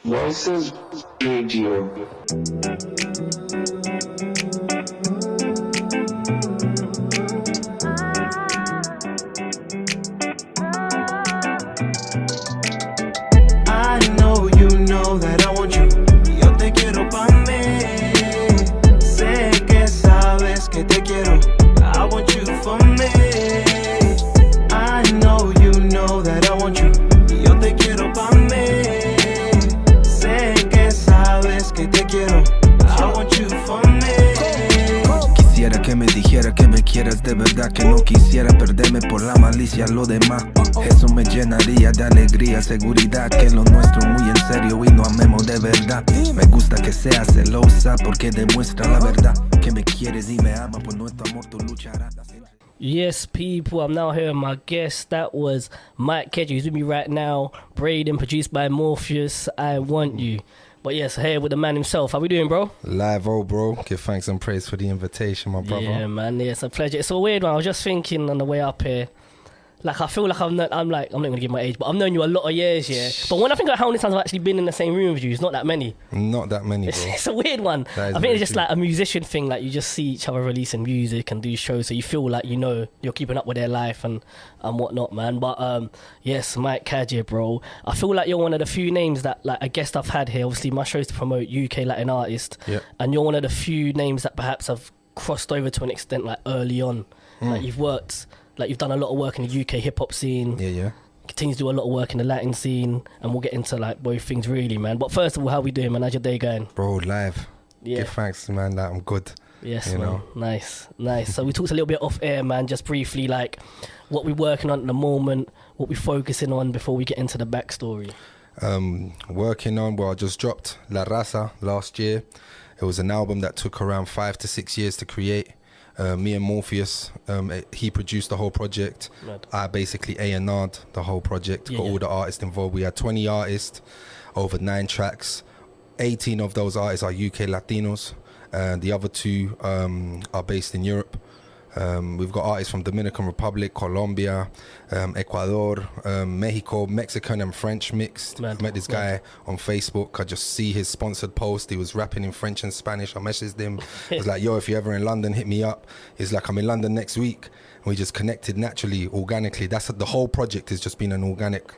Voices Radio. I know you know that I want you. Yo te quiero pa' mí. Sé que sabes que te quiero. I want you for me. I know you know that I want you. Yo te quiero pa' mí. Sé que sabes que te quiero. I want you for me. Quisiera que me dijera que me quieras de verdad, que no quisiera perderme por la malicia, lo demás. Eso me llenaría de alegría, seguridad que lo nuestro muy en serio y no amemos de verdad. Me gusta que seas celosa porque demuestra la verdad, que me quieres y me amas, por nuestro amor tú lucharás. Yes, people, I'm now here with my guest. That was Mike Kedge, who's with me right now. Braden, produced by Morpheus, I Want You. But yes, here with the man himself. How we doing, bro? Live, bro. Give thanks and praise for the invitation, my brother. Yeah, man, yeah, it's a pleasure. It's a weird one. I was just thinking on the way up here. Like, I feel like I'm not going to give my age, but I've known you a lot of years, yeah. But when I think about how many times I've actually been in the same room with you, it's not that many. Not that many, bro. It's a weird one. I think it's just like a musician thing, like you just see each other releasing music and do shows, so you feel like, you know, you're keeping up with their life and whatnot, man. But yes, Mike Kedge, bro. I feel like you're one of the few names that, like, a guest I've had here. Obviously, my show's to promote UK Latino artists, and you're one of the few names that perhaps have crossed over to an extent, like, early on. Like, you've worked... Like, you've done a lot of work in the UK hip-hop scene. Yeah. Continue to do a lot of work in the Latin scene. And we'll get into, like, both things really, man. But first of all, how we doing, man? How's your day going? Bro, live. Yeah. Give thanks, man, that I'm good. Yes, you man. know? Nice. So we talked a little bit off air, man, just briefly, like, what we're working on at the moment, what we're focusing on before we get into the backstory. Working on, well, I just dropped La Raza last year. It was an album that took around 5 to 6 years to create. Me and Morpheus, he produced the whole project. Right. I basically A&R'd the whole project, got all the artists involved. We had 20 artists, over 9 tracks. 18 of those artists are UK Latinos. The other 2 are based in Europe. We've got artists from Dominican Republic, Colombia, Ecuador, Mexico, Mexican and French mixed. I met this guy on Facebook. I just see his sponsored post. He was rapping in French and Spanish. I messaged him. I was like, yo, if you're ever in London, hit me up. He's like, I'm in London next week. And we just connected naturally, organically. That's the whole project has just been an organic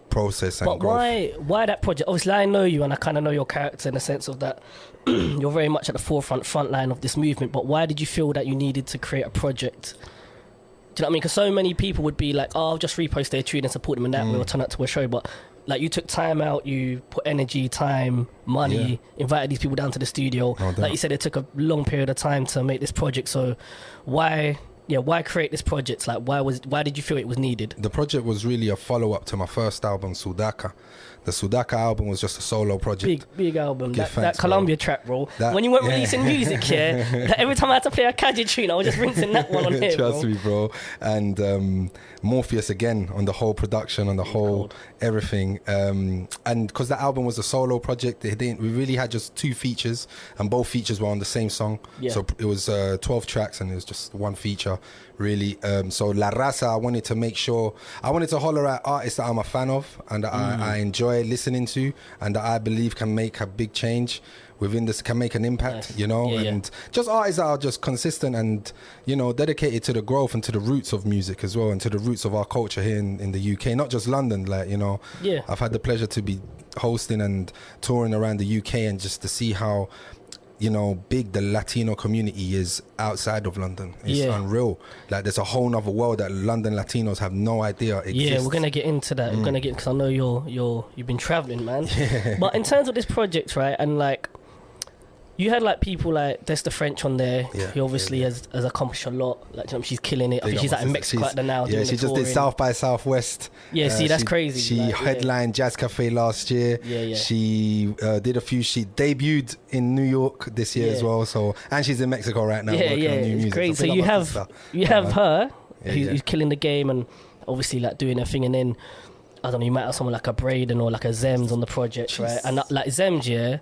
process and but growth. Why that project? Obviously, I know you and I kind of know your character in the sense of that you're very much at the front line of this movement. But why did you feel that you needed to create a project? Do you know what I mean? Because so many people would be like, oh, I'll just repost their tune and support them in that way or turn up to a show. But like, you took time out, you put energy, time, money, invited these people down to the studio. Like you said, it took a long period of time to make this project. So why create this project? Like, why did you feel it was needed? The project was really a follow-up to my first album, Sudaka. The Sudaka album was just a solo project. Big album. Thanks, that Colombian track, bro. When you weren't releasing music, like every time I had to play a Kedge tune, I was just rinsing that one on here, Trust me, bro. And Morpheus again on the whole production, on the whole everything. And because that album was a solo project, we really had just 2 features, and both features were on the same song. So it was 12 tracks, and it was just 1 feature, really. So La Raza, I wanted to holler at artists that I'm a fan of and that I enjoy listening to, and that I believe can make a big change within this, can make an impact, you know, and just artists that are just consistent and, you know, dedicated to the growth and to the roots of music as well, and to the roots of our culture here in the UK, not just London. Like, you know, I've had the pleasure to be hosting and touring around the UK, and just to see how, you know, big the Latino community is outside of London. It's unreal. Like, there's a whole nother world that London Latinos have no idea exists. Yeah, we're gonna get into that. We're gonna get, because I know you've been traveling, man. But in terms of this project, right, and like, you had like people like Des the French on there. He obviously has accomplished a lot. Like, you know, she's killing it. I think she's like in Mexico right now. Yeah, she just did South by Southwest. Yeah, see, that's crazy. She headlined Jazz Cafe last year. She did a few. She debuted in New York this year as well. So, and she's in Mexico right now. working on new music. Crazy. So you have her who's killing the game and obviously like doing her thing, and then I don't know, you might have someone like a Braden or like a Zems on the project, right? And like Zems,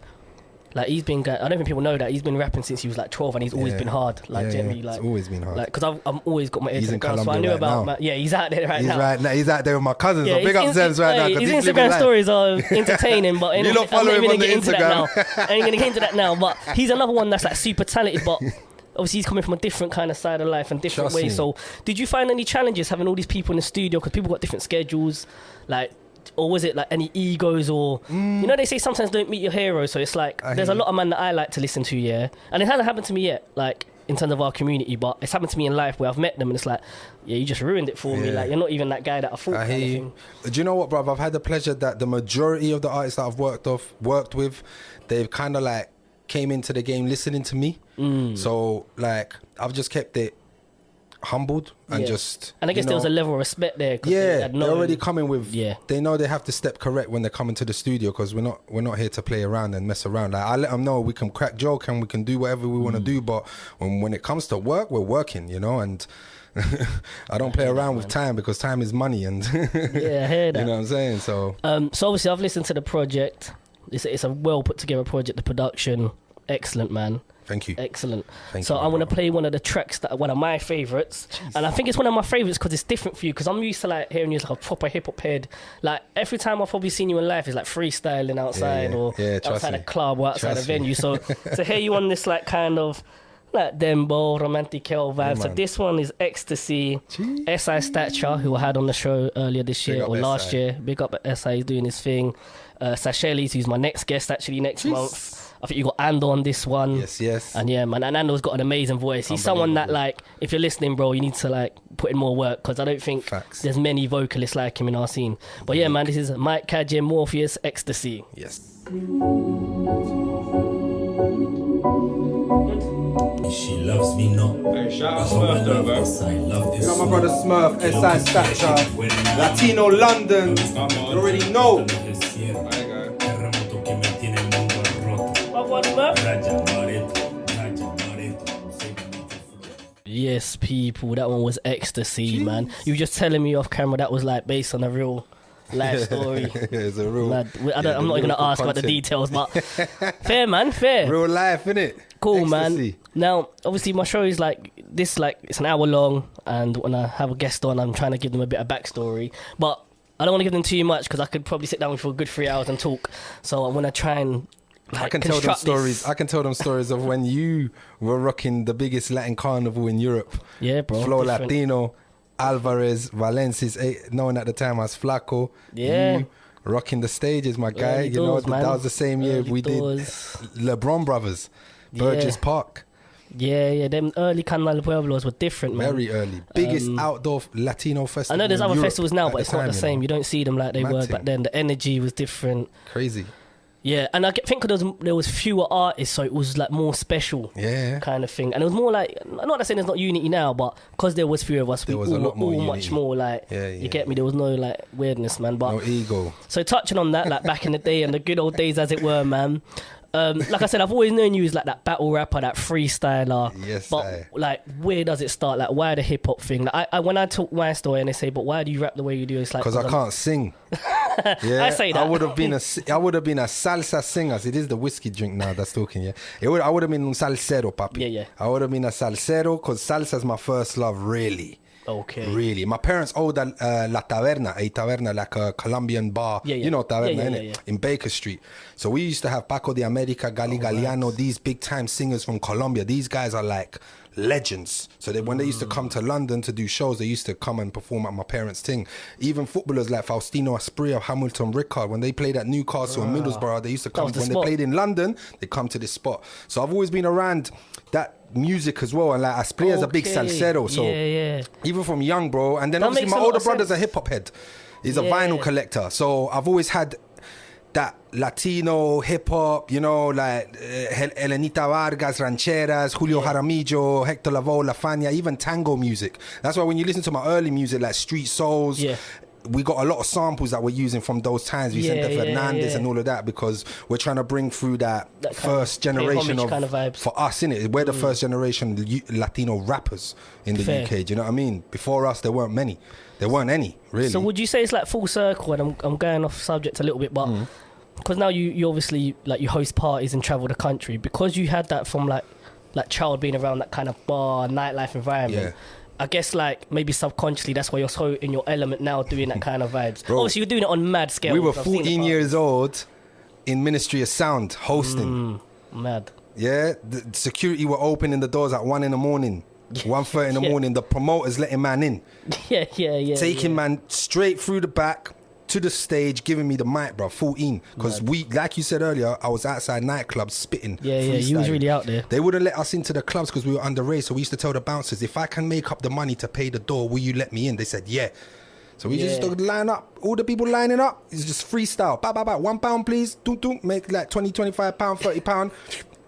Like he's been, I don't think people know that he's been rapping since he was like 12, and he's always been hard. Like generally, like it's always been hard. Like because I'm always got my ear He's to the in ground, so I Colombia knew right about. now. He's out there right He's now. right now. He's out there with my cousins. Yeah, So big up Zems right now. His 'cause he's living Instagram life. stories are entertaining, but You lot follow I'm him not on even the gonna get into that now. Instagram. I ain't gonna get into that now. But he's another one that's like super talented, but obviously he's coming from a different kind of side of life and different Trust ways. me. So did you find any challenges having all these people in the studio? Because people got different schedules, like. Or was it like any egos or you know they say sometimes don't meet your heroes, so it's like there's a lot of men that I like to listen to, yeah, and it hasn't happened to me yet, like in terms of our community, but it's happened to me in life where I've met them and it's like, yeah, you just ruined it for me, like you're not even that guy that I thought. I kind hear of you. thing. Do you know what, bruv? I've had the pleasure that the majority of the artists that I've worked with, they've kind of like came into the game listening to me. So like I've just kept it humbled and just. And I guess there was a level of respect there. 'Cause Yeah, had they're known- already coming with. Yeah. They know they have to step correct when they come into the studio because we're not here to play around and mess around. Like I let them know we can crack joke and we can do whatever we want to do, but when it comes to work, we're working, you know, and. I don't play around with time because time is money, and Yeah, I hear that. you know what I'm saying. So So obviously I've listened to the project. It's a well put together project. The production, excellent, man. thank you. Excellent. Thank So you, I want to brother. play one of the tracks that are one of my favourites, and I think it's one of my favourites because it's different for you. Because I'm used to like hearing you as like a proper hip hop head. Like every time I've probably seen you in life is like freestyling outside or trust outside me. a club or outside Trust a me. venue. So to hear you on this like kind of like Dembo, Romantic Kel vibe. So man. this one is Ecstasy. SI Stature, who I had on the show earlier this Big year up or last SI. year. Big up at SI, he's doing his thing. Sasheli's, who's my next guest actually next month. I think you got Ando on this one. Yes. And yeah, man, and Ando's got an amazing voice. He's someone that, like, if you're listening, bro, you need to, like, put in more work because I don't think Facts. there's many vocalists like him in our scene. But yeah, man, this is Mike Kaje, Morpheus, Ecstasy. Yes. She loves me not. Hey, shout out But how I Smurf though, love bro. this, I love this. You got my brother Smurf, SI Stature, Latino London. You already know. There you go. Terremoto que me tiene el mundo roto. Raya Bareto, Raya Bareto. Say the meat of- Yes, people, that one was Ecstasy, man. You were just telling me off camera that was, like, based on a real life story. It's a real. Mad. I'm not the even going to lyrical ask about the content. details, but fair, man, fair. Real life, innit? Cool, man. Ecstasy. Now, obviously, my show is like this, like it's an hour long, and when I have a guest on, I'm trying to give them a bit of backstory. But I don't want to give them too much because I could probably sit down for a good 3 hours and talk. So I'm gonna try and like, I can tell them construct stories. this. I can tell them stories of when you were rocking the biggest Latin carnival in Europe. Yeah, bro. Flow different. Latino, Alvarez, Valencia's, known at the time as Flaco. Yeah. You rocking the stages, my guy. Early you know, doors, man. that was the same year Early we doors. did LeBron Brothers, Burgess Yeah. Park. Yeah, them early Carnival Pueblos were different, man. Very early. Biggest outdoor Latino I festival. know there's in other Europe festivals now, at but it's not time, the same. know. You don't see them like they Mad were thing. back then. The energy was different. Crazy. Yeah, and I think there was fewer artists, so it was like more special. Yeah. Kind of thing, and it was more like, not that saying there's not unity now, but because there was fewer of us, There we was all a lot more all much unity. more like, Yeah, you yeah, get me. There was no like weirdness, man. But No ego. so touching on that, like back in the day and the good old days, as it were, man. Like I said, I've always known you as like that battle rapper, that freestyler. Yes, but I. like, where does it start? Like, why the hip hop thing? Like, I when I talk my story and they say, but why do you rap the way you do? It's like Because I I'm- can't sing. Yeah, I say that. I would have been a salsa singer. It is the whiskey drink now that's talking. Yeah, I would have been un salsero, papi. Yeah. I would have been a salsero because salsa's my first love, really. Okay. Really, my parents owned La Taberna, a taberna like a Colombian bar. Yeah. You know taberna, Yeah, innit? yeah. In Baker Street. So we used to have Paco de America, Gali Galiano, these big time singers from Colombia. These guys are like legends. So when they used to come to London to do shows, they used to come and perform at my parents' thing. Even footballers like Faustino Asprilla, Hamilton Ricard, when they played at Newcastle and Middlesbrough, they used to come. was the When they spot. played in London, they come to this spot. So I've always been around that music as well, and like Asprilla's a big Okay. salsero. So Yeah. even from young, bro. And then That obviously makes my a lot older of brother's a sense. hip hop head. He's a Yeah. vinyl collector. So I've always had that Latino hip hop, you know, like Elenita Vargas, Rancheras, Julio Jaramillo, Hector Lavoe, La Fania, even tango music. That's why when you listen to my early music, like Street Souls, Yeah. we got a lot of samples that we're using from those times. Vicente Yeah, Fernandez yeah. and all of that, because we're trying to bring through that That kind first of pay generation homage of kind of vibes. for us, innit? We're the first generation Latino rappers in the Fair. UK. Do you know what I mean? Before us, there weren't many. There weren't any, really. So would you say it's like full circle? And I'm going off subject a little bit, but because now you obviously like you host parties and travel the country, because you had that from like child being around that kind of bar nightlife environment. I guess like maybe subconsciously that's why you're so in your element now doing that kind of vibes. Bro, obviously you're doing it on mad scale. We were 14 years old in Ministry of Sound hosting. Mad. Yeah, the security were opening the doors at 1 in the morning. 1:30 in the morning, the promoters letting man in. Taking man straight through the back to the stage, giving me the mic, bro. 14, because we, like you said earlier, I was outside nightclubs spitting. You was really out there. They wouldn't let us into the clubs because we were underage, so we used to tell the bouncers, if I can make up the money to pay the door, will you let me in? They said yeah. So we just started line up, all the people lining up. It's just freestyle. Ba, ba, ba. £1 please. Make like 20, 25 pound, 30 pound.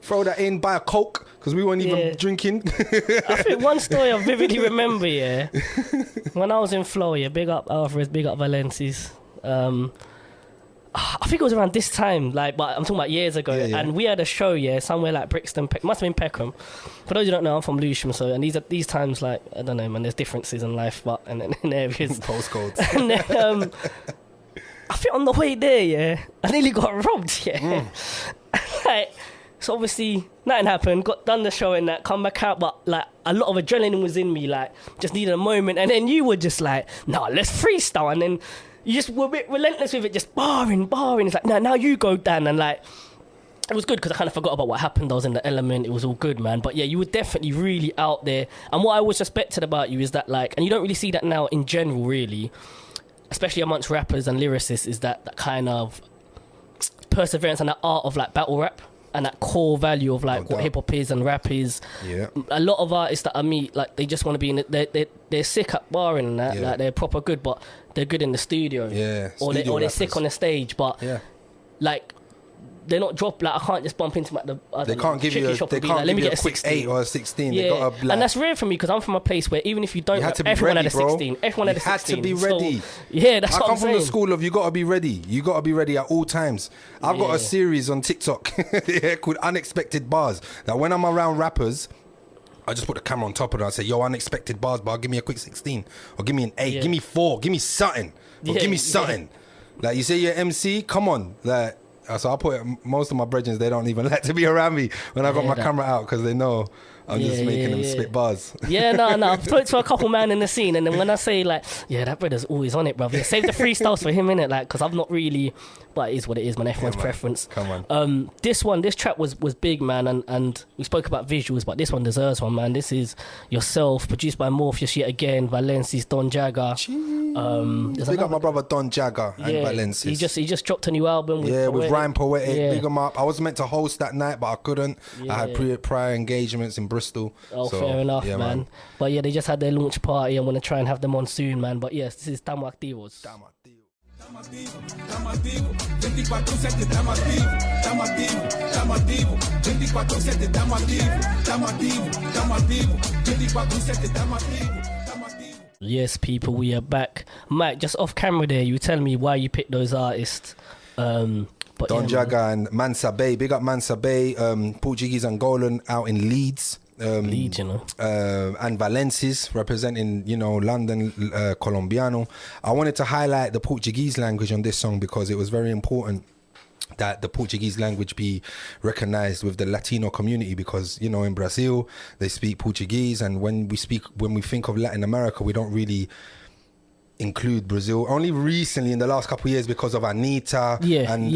Throw that in, buy a Coke, because we weren't even drinking. I think one story I vividly remember, when I was in Flow, big up Alvarez, big up Valenci's. I think it was around this time, like, but I'm talking about years ago, and we had a show, somewhere like Brixton, must have been Peckham. For those who don't know, I'm from Lewisham, so, and these times, like, I don't know, man, there's differences in life, but, and in areas. Postcodes. And then, I think on the way there, I nearly got robbed, like, so obviously, nothing happened, got done the show and that, come back out, but like a lot of adrenaline was in me, like just needed a moment, and then you were just like, nah, let's freestyle, and then you just were a bit relentless with it, just barring. It's like, now you go, Dan, and like, it was good because I kind of forgot about what happened. I was in the element, it was all good, man. But yeah, you were definitely really out there, and what I always respected about you is that like, and you don't really see that now in general, really, especially amongst rappers and lyricists, is that kind of perseverance and that art of like battle rap. And that core value of like what hip hop is and rap is. A lot of artists that I meet, like they just want to be in it. They're sick at barring and that. Like they're proper good, but they're good in the studio. Or they're sick on the stage, but like they're not dropped. Like I can't just bump into them at the. They can't give you a quick 16. 8 or a 16. They gotta, like, and that's rare for me because I'm from a place where even if you don't, everyone had a 16. Everyone had a 16. You had to be ready. So, that's what I'm saying. I come from the school of you gotta be ready. You gotta be ready at all times. I've got a series on TikTok called Unexpected Bars. That when I'm around rappers, I just put the camera on top of it and I say, yo, unexpected bars, bar, give me a quick 16. Or give me an 8. Give me 4. Give me something. Or give me something. Like you say you're MC, come on. Like, so I put most of my brethren, they don't even like to be around me when I got my camera out because they know I'm just making them spit bars. No. I've spoke to a couple man in the scene, and then when I say like, that brother's always on it, bruv. Yeah, save the freestyles for him, innit? Like, because I've not really, but it is what it is, man. Everyone's preference. Come on. This track was big, man, and we spoke about visuals, but this one deserves one, man. This is Yourself, produced by Morpheus yet again, Valenci's Don Jagger. Big up my brother Don Jagger and Valenci's. He just dropped a new album with Rhyme Poetic. Big him up. I was meant to host that night, but I couldn't. I had prior engagements in Bristol. Fair enough, man. Man. But they just had their launch party. I'm going to try and have them on soon, man. But yes, this is Tamo Activos. Tamo ativo, 24/7 tamo ativo, tamo ativo, tamo ativo, 24/7 tamo ativo, 24/7 tamo ativo. Yes, people, we are back. Mike, just off camera there, you were telling me why you picked those artists. Don Jagger and Mansa Bay. Big up Mansa Bay, Portuguese Angolan out in Leeds. Leeds, and Valenci's representing, London, Colombiano. I wanted to highlight the Portuguese language on this song because it was very important that the Portuguese language be recognized with the Latino community because, in Brazil, they speak Portuguese, and when we think of Latin America, we don't really include Brazil. Only recently in the last couple of years because of Anita and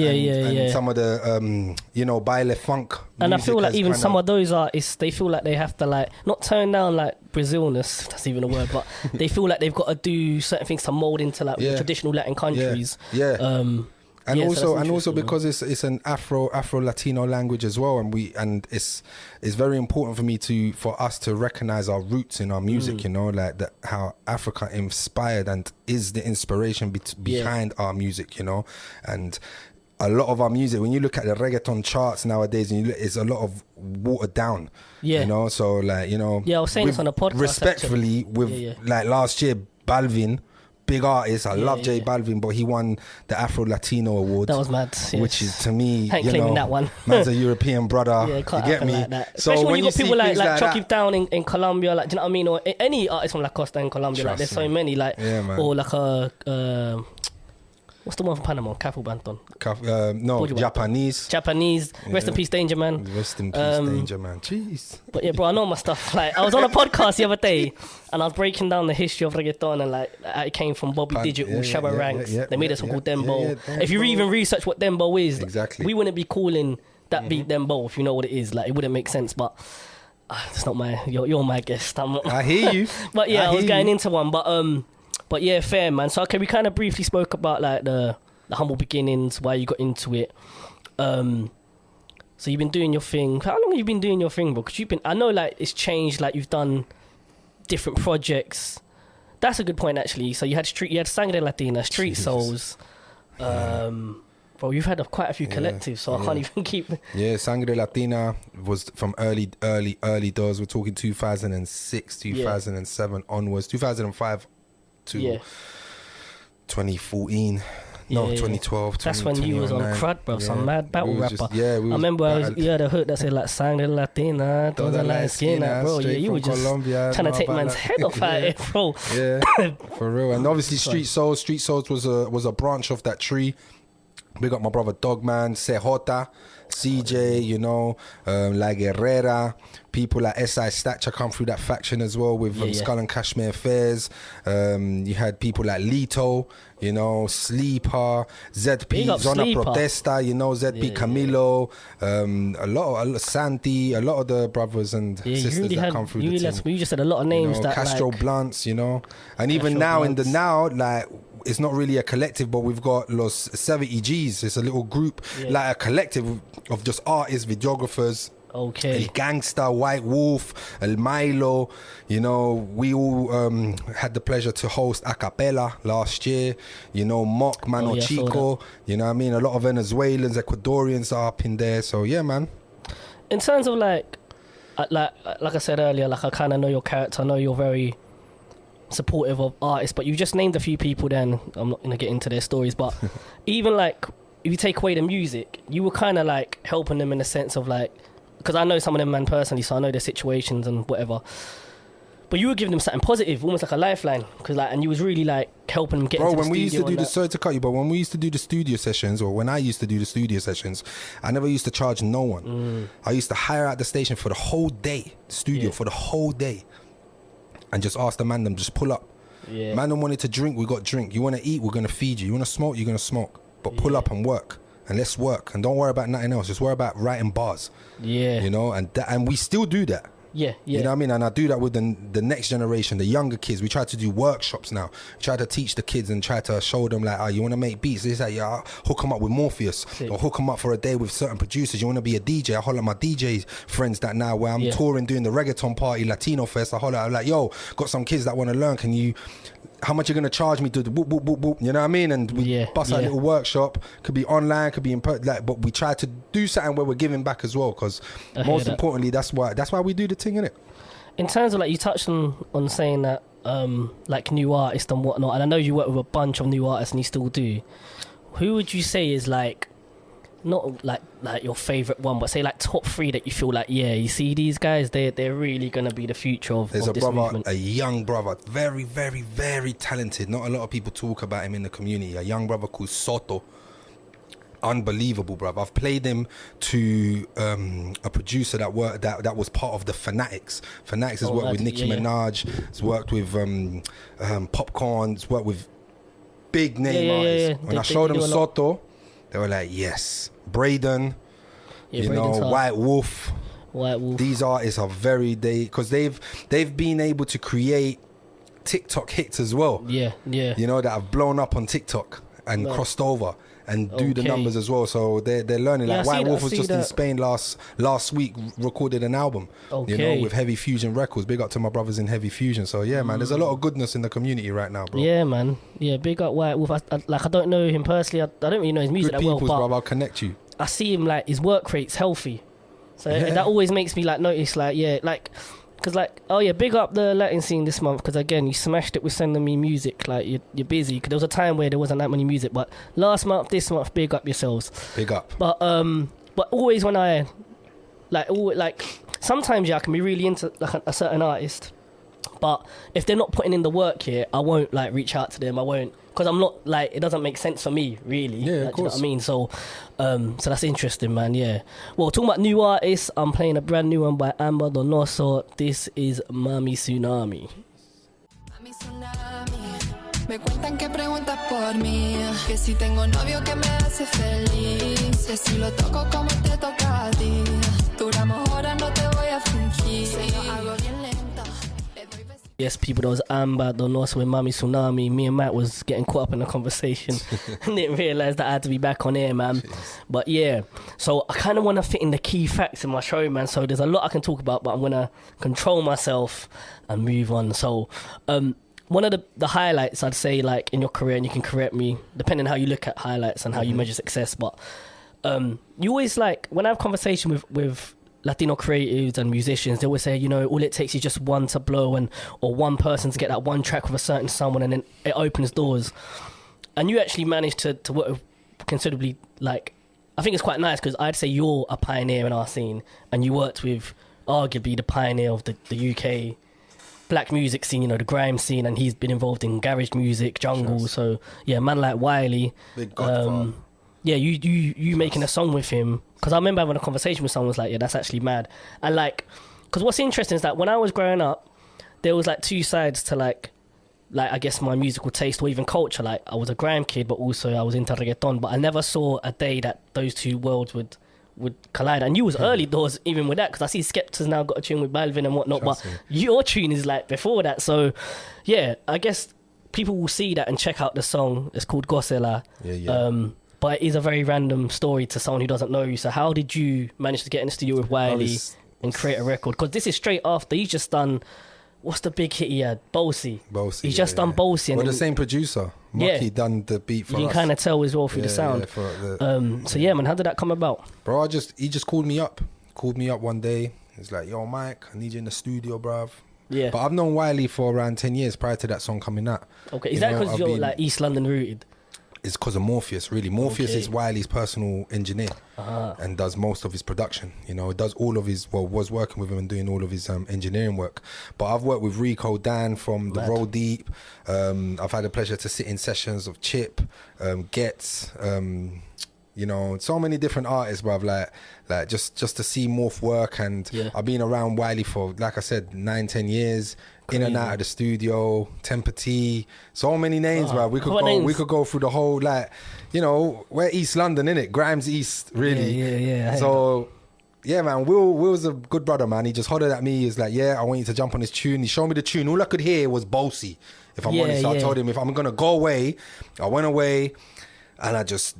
some of the baile funk. And I feel like even some of those artists, they feel like they have to like not turn down like Brazilness, if that's even a word, but they feel like they've got to do certain things to mold into like traditional Latin countries. And also because it's an Afro Latino language as well, and it's very important for us to recognize our roots in our music, like that, how Africa inspired and is the inspiration behind our music, and a lot of our music, when you look at the reggaeton charts nowadays, it's a lot of watered down, so like, I was saying this on a podcast respectfully like last year, Balvin, big artist. I love J Balvin, but he won the Afro Latino award. That was mad, which is to me, I ain't claiming that one. Man's a European brother. You get me? Like that. So especially when you got people like Chucky Down in Colombia, like, do you know what I mean? Or any artist from La Costa in Colombia, like there's so many, like, or like What's the one from Panama? Capo Banton. No, Portuguese. Japanese. Rest in peace, Danger Man. Rest in peace, Danger Man. Jeez. But yeah, bro, I know my stuff. Like, I was on a podcast the other day, and I was breaking down the history of reggaeton, and like it came from Bobby Digital, Shabba Ranks. They made us called Dembo. If you even research what Dembo is, exactly, we wouldn't be calling that beat Dembo if you know what it is. Like, it wouldn't make sense. But it's not my. You're my guest. I hear you. But yeah, I was getting into one. But yeah, fair, man. So okay, we kind of briefly spoke about like the humble beginnings, why you got into it. So you've been doing your thing. How long have you been doing your thing, bro? Because I know like it's changed. Like you've done different projects. That's a good point, actually. So you had Sangre Latina, Street Souls. Bro, you've had quite a few collectives, so I can't even keep. Yeah, Sangre Latina was from early doors. We're talking 2006, 2007 onwards, 2005 to 2014. No, 2012. That's when you was on crud, bro. Some mad battle rapper. I remember you had a hook that said like Sangre Latina, toda la esquina, bro. Yeah, you were just Colombia, trying to take man's head off out here, bro. Yeah, for real. And obviously Street Souls was a branch of that tree. Big up my brother Dogman, Cejota, CJ, you know, La Guerrera, people like SI Stature come through that faction as well with Skull and Kashmir Affairs. You had people like Lito, you know, Sleeper, ZP, Zona Protesta, you know, ZP Camilo, a lot of Santi, a lot of the brothers and sisters that come through the team. You just said a lot of names, you know, that Castro like, Blunts, you know, and even now like, it's not really a collective, but we've got Los 70 Gs. It's a little group, like a collective of just artists, videographers. Okay. El Gangsta, White Wolf, El Milo. You know, we all had the pleasure to host a cappella last year. You know, Mock, Mano Chico. You know what I mean? A lot of Venezuelans, Ecuadorians are up in there. So, yeah, man. In terms of like I said earlier, like I kind of know your character. I know you're very supportive of artists, but you just named a few people. Then I'm not gonna get into their stories, but even like if you take away the music, you were kind of like helping them in the sense of like, because I know some of them man personally, so I know their situations and whatever, but you were giving them something positive, almost like a lifeline, because like, and you was really like helping them get into the studio. When we used to do sorry to cut you, but when we used to do the studio sessions, or when I used to do the studio sessions, I never used to charge no one. I used to hire out the station for the whole day, studio for the whole day, and just ask the man them, just pull up. Man them wanted to drink, we got drink. You want to eat, we're going to feed you. You want to smoke, you're going to smoke. But pull up and work. And let's work. And don't worry about nothing else. Just worry about writing bars. You know, and we still do that. You know what I mean? And I do that with the next generation, the younger kids. We try to do workshops now. We try to teach the kids and try to show them like, you want to make beats? It's like, hook them up with Morpheus. Or hook them up for a day with certain producers. You want to be a DJ? I holler at my DJ friends that now where I'm touring doing the Reggaeton party, Latino Fest. I holler, I'm like, yo, got some kids that want to learn. How much you going to charge me to do whoop, whoop, whoop, whoop, you know what I mean? And we bust our little workshop. Could be online, could be in but we try to do something where we're giving back as well, because most importantly, that's why we do the thing, innit? In terms of like, you touched on saying that like new artists and whatnot, and I know you work with a bunch of new artists and you still do. Who would you say is like, not like your favorite one, but say like top 3 that you feel like, you see these guys, they're really gonna be the future of this movement? A young brother, very, very, very talented. Not a lot of people talk about him in the community. A young brother called Soto. Unbelievable, bruv. I've played him to a producer that was part of the Fanatics. Fanatics has worked with Nicki Minaj. Has worked with Popcorn. Has worked with big name artists. When I showed them Soto, they were like, yes. Braden, you know, White Wolf. These artists are because they've been able to create TikTok hits as well. You know, that have blown up on TikTok and crossed over and do the numbers as well. So they're learning. Like White Wolf was just in Spain last week, recorded an album. You know, with Heavy Fusion Records. Big up to my brothers in Heavy Fusion. So yeah, man, there's a lot of goodness in the community right now, bro. Yeah, man. Yeah, big up White Wolf. I don't know him personally. I don't really know his music that well, but bro, I'll connect you. I see him like his work rate's healthy, so that always makes me like notice like because like big up the Latin scene this month, because again you smashed it with sending me music. Like you're busy, because there was a time where there wasn't that many music, but this month big up yourselves. Big up. But always when I like sometimes I can be really into like a certain artist, But if they're not putting in the work here, I won't like reach out to them. I won't, because I'm not like, it doesn't make sense for me really. Yeah, like, of do you know course. what I mean? So so that's interesting, man. Yeah. Well, talking about new artists, I'm playing a brand new one by Amber Donoso. This is Mami Tsunami. Mami tsunami, me cuentan que preguntas por mí, que si tengo novio que me hace feliz, que si lo toco como te toca a ti, duramos horas, no te voy a fingir, se lo hago bien lento, le doy besitos. Yes, people, that was Amber Donoso with Mami Tsunami. Me and Matt was getting caught up in the conversation and didn't realise that I had to be back on air, man. But yeah, so I kind of want to fit in the key facts in my show, man. So there's a lot I can talk about, but I'm going to control myself and move on. So one of the highlights, I'd say, like, in your career, and you can correct me, depending on how you look at highlights and how you measure success, but you always, like, when I have conversation with Latino creatives and musicians, they always say, you know, all it takes is just one to blow or one person to get that one track with a certain someone, and then it opens doors. And you actually managed to work with considerably, like, I think it's quite nice because I'd say you're a pioneer in our scene, and you worked with arguably the pioneer of the UK black music scene, you know, the grime scene, and he's been involved in garage music, jungle. Sure. So yeah, man like Wiley. Big godfather. Yeah, you making a song with him, because I remember having a conversation with someone who was like, yeah, that's actually mad. And like, because what's interesting is that when I was growing up, there was like two sides to like I guess my musical taste or even culture. Like, I was a grime kid, but also I was into reggaeton, but I never saw a day that those two worlds would collide. And you was early doors even with that, because I see Skepta's now got a tune with Balvin and whatnot. Trust but me. your tune is like before that. So yeah, I guess people will see that and check out the song. It's called Gosela. Yeah. But it is a very random story to someone who doesn't know you. So how did you manage to get in the studio with Wiley and create a record? Because this is straight after he's just done, what's the big hit he had? Bossy. Bossy. He's just done Bossy. Well, the same producer. Yeah. Mucky done the beat for us. You can kind of tell as well through the sound. So yeah, man, how did that come about? Bro, he just called me up. Called me up one day. He's like, yo, Mike, I need you in the studio, bruv. Yeah. But I've known Wiley for around 10 years prior to that song coming out. Okay, is that because you're like East London rooted? It's because of Morpheus, really. Morpheus is Wiley's personal engineer and does most of his production. You know, does all of his, was working with him and doing all of his engineering work. But I've worked with Rico Dan from the Roll Deep. I've had the pleasure to sit in sessions of Chip, Getz, you know, so many different artists, bruv, like just to see Morph work. And I've been around Wiley for, like I said, 9-10 years. Crazy. In and out of the studio, Temper T, so many names, bruv. We could go through the whole, like, you know, we're East London, innit? Grimes East, really. Yeah. So yeah, man, Will's a good brother, man. He just hollered at me. He's like, yeah, I want you to jump on this tune. He showed me the tune. All I could hear was Bossy, if I'm honest. So I told him, if I'm gonna go away, I went away and I just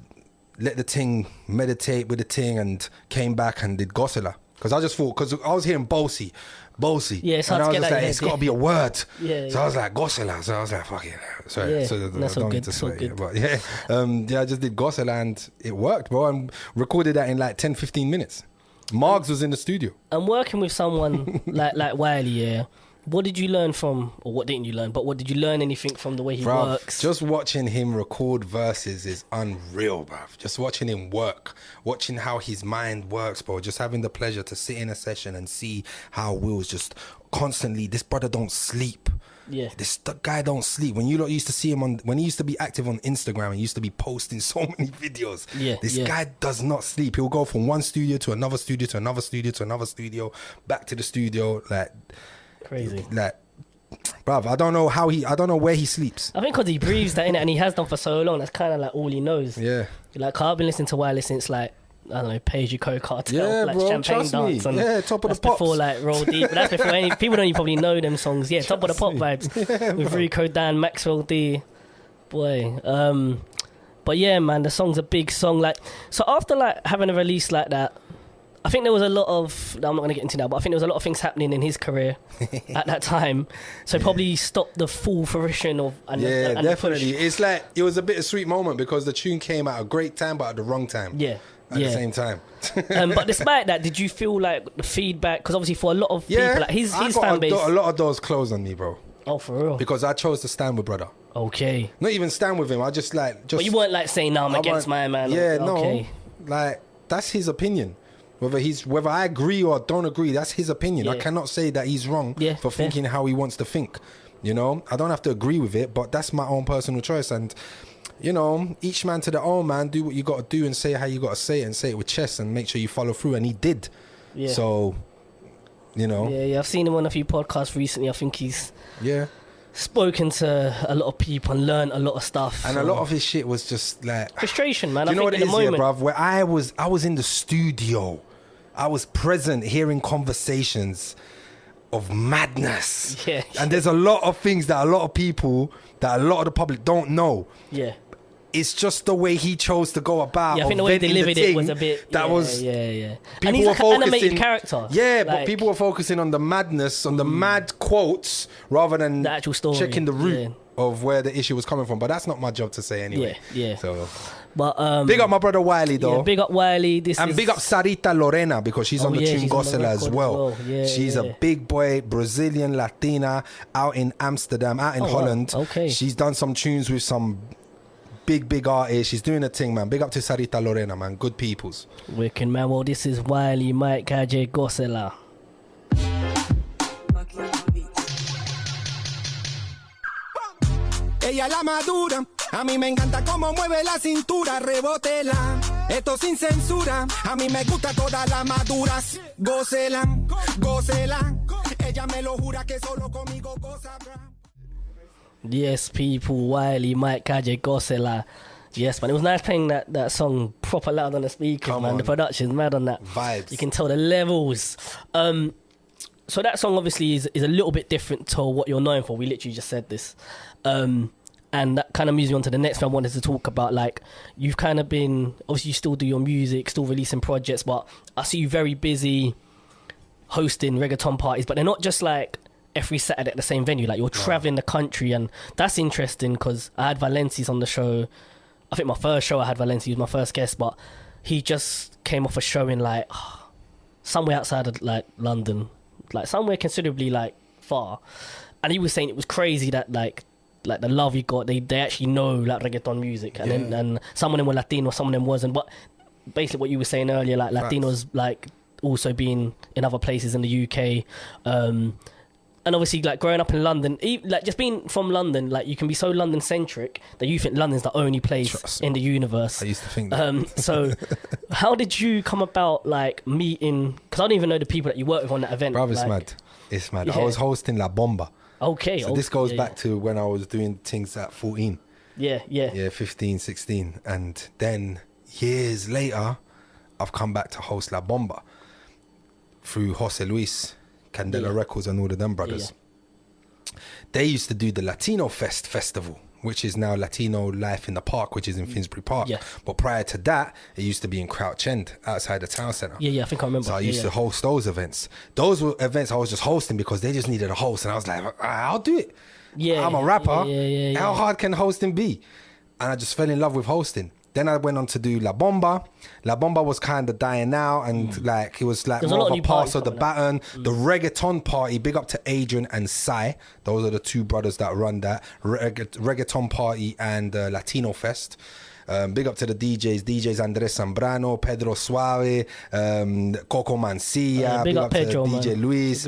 let the ting meditate with the ting and came back and did Gosela. Because I just thought, because I was hearing Bossy. Yeah, and I was just like, it's got to be a word. Yeah, so I was like, Gosela. So I was like, fuck it. Sorry. So that's I don't all need good. to swear. But yeah, I just did Gosela and it worked, bro. And recorded that in like 10-15 minutes. Margs was in the studio. And working with someone like Wiley, yeah, what did you learn from, or what didn't you learn, but what did you learn anything from the way he works? Just watching him record verses is unreal, bruv. Just watching him work, watching how his mind works, bro. Just having the pleasure to sit in a session and see how Will's just constantly, this brother don't sleep. Yeah. This guy don't sleep. When you lot used to see him when he used to be active on Instagram and used to be posting so many videos. This guy does not sleep. He'll go from one studio to another studio to another studio to another studio, back to the studio, like crazy. Like, bruv, I don't know where he sleeps. I think because he breathes that in it, and he has done for so long. That's kind of like all he knows. Yeah. Like, I've been listening to Wiley since like, I don't know, Page You Co Cartel, yeah, like bro, Champagne Dance, and Top of the Pops. Before like Roll Deep, but that's before any people don't even probably know them songs. Yeah, Top of the Pop vibes with Rico Dan, Maxwell D, boy. But yeah, man, the song's a big song. Like, so after like having a release like that, I think there was a lot of, I'm not going to get into that, but I think there was a lot of things happening in his career at that time. So probably stopped the full fruition of... And definitely. It's like, it was a bittersweet moment because the tune came at a great time, but at the wrong time. Yeah. At the same time. But despite that, did you feel like the feedback, because obviously for a lot of people, like his fan base... a lot of doors closed on me, bro. Oh, for real? Because I chose to stand with brother. Okay. Not even stand with him, I just... But you weren't like saying, no, I'm against my man. Yeah, no. Like, that's his opinion. Whether I agree or don't agree, that's his opinion. I cannot say that he's wrong for thinking how he wants to think. You know, I don't have to agree with it, but that's my own personal choice. And you know, each man to their own, man. Do what you got to do and say how you got to say it, and say it with chest, and make sure you follow through. And he did. Yeah. So, you know. Yeah. I've seen him on a few podcasts recently. I think he's spoken to a lot of people and learned a lot of stuff. And a lot of his shit was just like frustration, man. Do you know what it is, bruv? Where I was in the studio, I was present, hearing conversations of madness. Yeah. And there's a lot of things that a lot of people, that a lot of the public don't know. Yeah. It's just the way he chose to go about. Yeah, I think the way he delivered it was a bit. Yeah. People and he's were like an animated character. Yeah, but people were focusing on the madness, on the mad quotes, rather than the actual story. Checking the root of where the issue was coming from. But that's not my job to say anyway. Yeah. So, but big up my brother Wiley though. Yeah, big up Wiley. Big up Sarita Lorena, because she's on the tune Gossela as well. Yeah, she's a big boy Brazilian Latina out in Amsterdam, out in Holland. Wow. Okay. She's done some tunes with some big artist. She's doing a thing, man. Big up to Sarita Lorena, man. Good peoples. Wicked, man. Well, this is Wiley, Mike, KJ, Gossela. Ella la madura, a mí me encanta cómo mueve la cintura, rebótela, esto sin censura, a mí me gusta todas las maduras, gócela, ella me lo jura que solo conmigo goza. Yes, people, Wiley, Mike, KJ, Gossela. Yes, man. It was nice playing that song proper loud on the speakers, man. On. The production's mad on that. Vibes. You can tell the levels. So that song obviously is a little bit different to what you're known for. We literally just said this. And that kind of moves me on to the next thing I wanted to talk about. Like, you've kind of been, obviously you still do your music, still releasing projects, but I see you very busy hosting reggaeton parties, but they're not just like every Saturday at the same venue. Like, you're traveling the country, and that's interesting because I had Valenci's on the show. I think my first show I had Valenci, he was my first guest, but he just came off a show in like somewhere outside of like London, like somewhere considerably like far, and he was saying it was crazy that like the love he got, they actually know like reggaeton music, and then and some of them were Latino, some of them wasn't, but basically what you were saying earlier, like Latinos like also being in other places in the UK, and obviously like growing up in London, like just being from London, like you can be so London centric that you think London's the only place in the universe. I used to think that. So how did you come about like meeting, because I don't even know the people that you worked with on that event. Bruv, like, it's mad. I was hosting La Bomba. Okay. So this goes back to when I was doing things at 14. Yeah, 15, 16. And then years later, I've come back to host La Bomba through Jose Luis, Candela Records, and all of them brothers. They used to do the Latino Fest festival, which is now Latino Life in the Park, which is in Finsbury Park. But prior to that, it used to be in Crouch End, outside the town centre. I think I remember. So I used to host those events. Those were events I was just hosting because they just needed a host, and I was like, I'll do it. I'm a rapper. How hard can hosting be? And I just fell in love with hosting. Then I went on to do La Bomba. La Bomba was kind of dying out, and like it was like more of a pass of the baton. The reggaeton party, big up to Adrian and Sai. Those are the two brothers that run that. Reggaeton party and Latino Fest. Big up to the DJs Andres Zambrano, Pedro Suave, Coco Mancilla. Big up Pedro, to DJ Luis.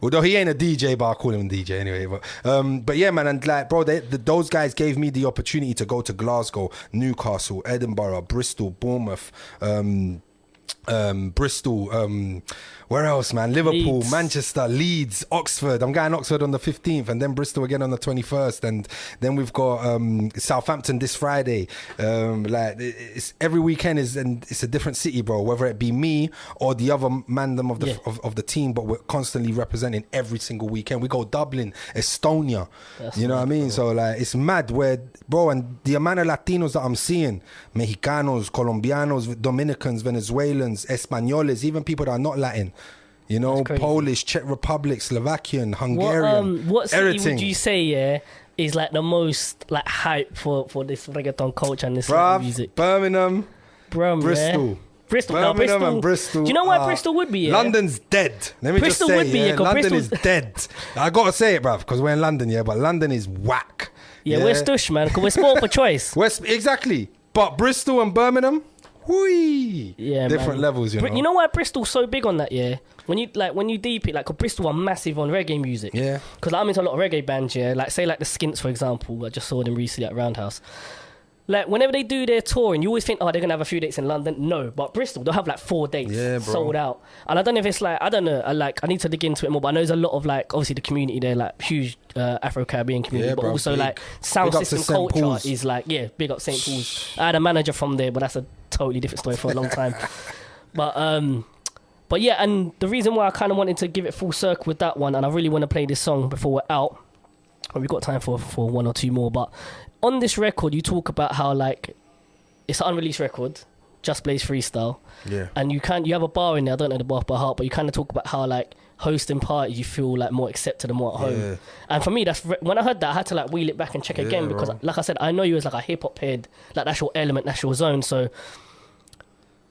Although he ain't a DJ, but I call him a DJ anyway. But yeah, man, and like, bro, those guys gave me the opportunity to go to Glasgow, Newcastle, Edinburgh, Bristol, Bournemouth, Bristol, where else, man? Liverpool, Leeds. Manchester, Leeds, Oxford. I'm going Oxford on the 15th, and then Bristol again on the 21st, and then we've got Southampton this Friday. Like it's every weekend and it's a different city, bro. Whether it be me or the other mandem of the team, but we're constantly representing every single weekend. We go Dublin, Estonia. You know what I mean? Bro. So like it's mad, where bro, and the amount of Latinos that I'm seeing, Mexicanos, Colombians, Dominicans, Venezuelans, Españoles, even people that are not Latin. You know, Polish, Czech Republic, Slovakian, Hungarian. What city would you say, is like the most like hype for this reggaeton culture and this music? Birmingham, Bristol. Birmingham and Bristol. Do you know why Bristol would be? London's dead. Let me Bristol just say, would be, London is dead. I gotta say it, bruv, because we're in London, but London is whack. We're stush, man, because we're spoiled for choice. Exactly. But Bristol and Birmingham, Whee! Yeah, different levels, you know. You know why Bristol's so big on that? Yeah, when you deep it, like, 'cause Bristol are massive on reggae music. Yeah, because I'm into a lot of reggae bands. Yeah, like say like the Skints, for example. I just saw them recently at Roundhouse. Like, whenever they do their touring, you always think, oh, they're going to have a few dates in London. No, but Bristol, they'll have like 4 dates sold out. And I don't know if it's like, I don't know, I need to dig into it more, but I know there's a lot of, like, obviously the community there, like, huge Afro-Caribbean community, but also, big, like, sound system culture Paul's. Is like, yeah, big up St. Paul's. I had a manager from there, but that's a totally different story for a long time. But yeah, and the reason why I kind of wanted to give it full circle with that one, and I really want to play this song before we're out, and we've got time for 1 or 2 more, but on this record, you talk about how, like, it's an unreleased record, Just Blaze Freestyle. Yeah. And you have a bar in there, I don't know the bar by heart, but you kind of talk about how, like, hosting parties, you feel, like, more accepted and more at home. Yeah. And for me, when I heard that, I had to, like, wheel it back and check again, because, like I said, I know you as, like, a hip-hop head, like, that's your element, that's your zone, so...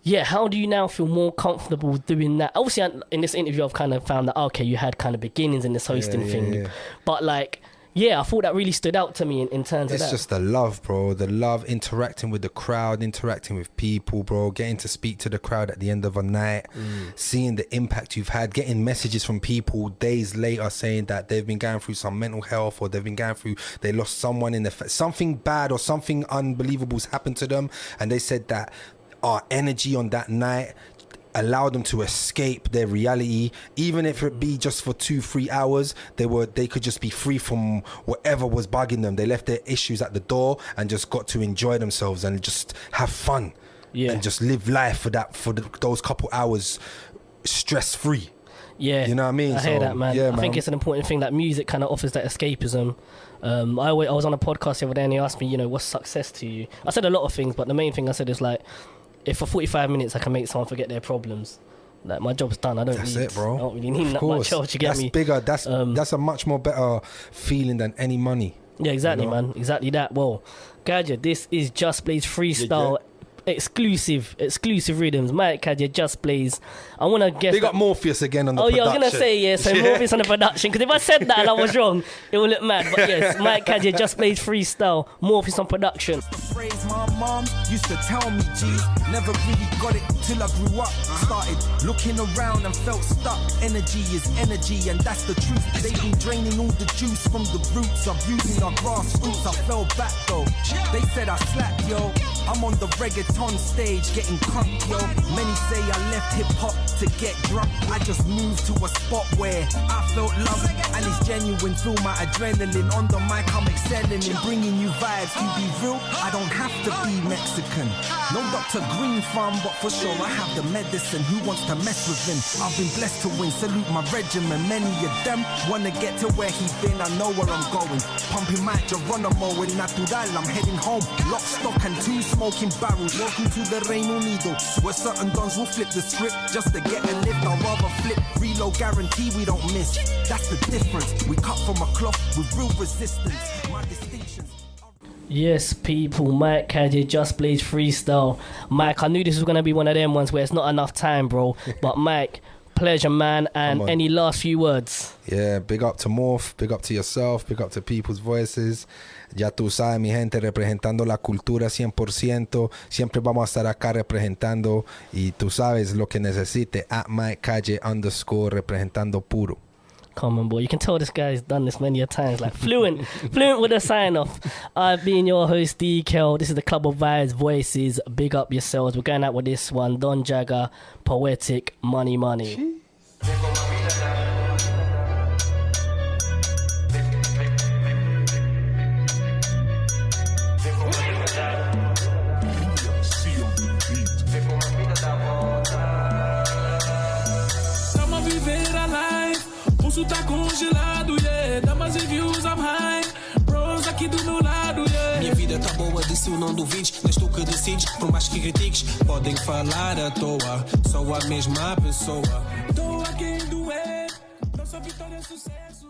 Yeah, how do you now feel more comfortable doing that? Obviously, in this interview, I've kind of found that, okay, you had kind of beginnings in this hosting thing. Yeah. But, like... Yeah, I thought that really stood out to me in terms of that. It's just the love, bro. The love, interacting with the crowd, interacting with people, bro. Getting to speak to the crowd at the end of a night. Seeing the impact you've had. Getting messages from people days later saying that they've been going through some mental health, or they've been going through, they lost someone in something bad or something unbelievable's happened to them. And they said that our energy on that night allow them to escape their reality, even if it be just for 2-3 hours. They could just be free from whatever was bugging them. They left their issues at the door and just got to enjoy themselves and just have fun, and just live life for those couple hours stress free. Yeah, you know what I mean. I hear that, man. I think it's an important thing that music kind of offers that escapism. I was on a podcast the other day and he asked me, you know, what's success to you? I said a lot of things, but the main thing I said is, like, if for 45 minutes I can make someone forget their problems, like, my job's done. I don't really need that much else. You get me? Bigger. That's a much more better feeling than any money. Yeah, exactly, man. Exactly that. Well, Gadget, this is Just Blaze Freestyle. Exclusive rhythms. Mike Kadja, Just Blaze. I want to guess. They got Morpheus again on the production. I was going to say, so Morpheus on the production. Because if I said that and I was wrong, it would look mad. But yes, Mike Kadja, Just Blaze Freestyle, Morpheus on production. Phrase my mom used to tell me, G. Never really got it till I grew up. Started looking around and felt stuck. Energy is energy, and that's the truth. They've been draining all the juice from the roots. Abusing our grassroots. I fell back though. They said I slapped, yo. I'm on the Reggaeton stage getting crunk, yo. Many say I left hip-hop to get drunk. I just moved to a spot where I felt love, and it's genuine. Feel my adrenaline on the mic. I'm excelling in bringing you vibes. To be real, I don't have to be Mexican. No Dr. Green Farm, but for sure I have the medicine. Who wants to mess with him? I've been blessed to win. Salute my regiment. Many of them wanna get to where he's been. I know where I'm going. Pumping my Geronimo with Natural. I'm heading home. Lock, stock, and 2 smoking barrels. Welcome to the Reino Unido, where certain dons will flip the script just to get a lift. I'd rather flip, reload, guarantee we don't miss. That's the difference. We cut from a cloth with real resistance. My distinctions. Yes, people, Mike Kadja, Just Blaze Freestyle. Mike, I knew this was going to be one of them ones where it's not enough time, bro. But Mike, pleasure, man. And any last few words? Yeah, big up to Morph, big up to yourself, big up to People's Voices. Ya tú sabes, mi gente, representando la cultura 100%. Siempre vamos a estar acá representando. Y tú sabes lo que necesite. At Mike Kadja _ representando puro. Come on, boy. You can tell this guy's done this many a times. Like, fluent with a sign-off. I've been your host, D-Kel. This is the Club of Vibes Voices. Big up yourselves. We're going out with this one. Don Jagger, Poetic, Money Money. Pulso tá congelado, yeah. Damas e views, I'm high. Bros aqui do meu lado, yeah. Minha vida tá boa, disso não duvides. Mas tu que decides, por mais que critiques. Podem falar à toa, sou a mesma pessoa. Doa quem doer, nossa vitória é sucesso.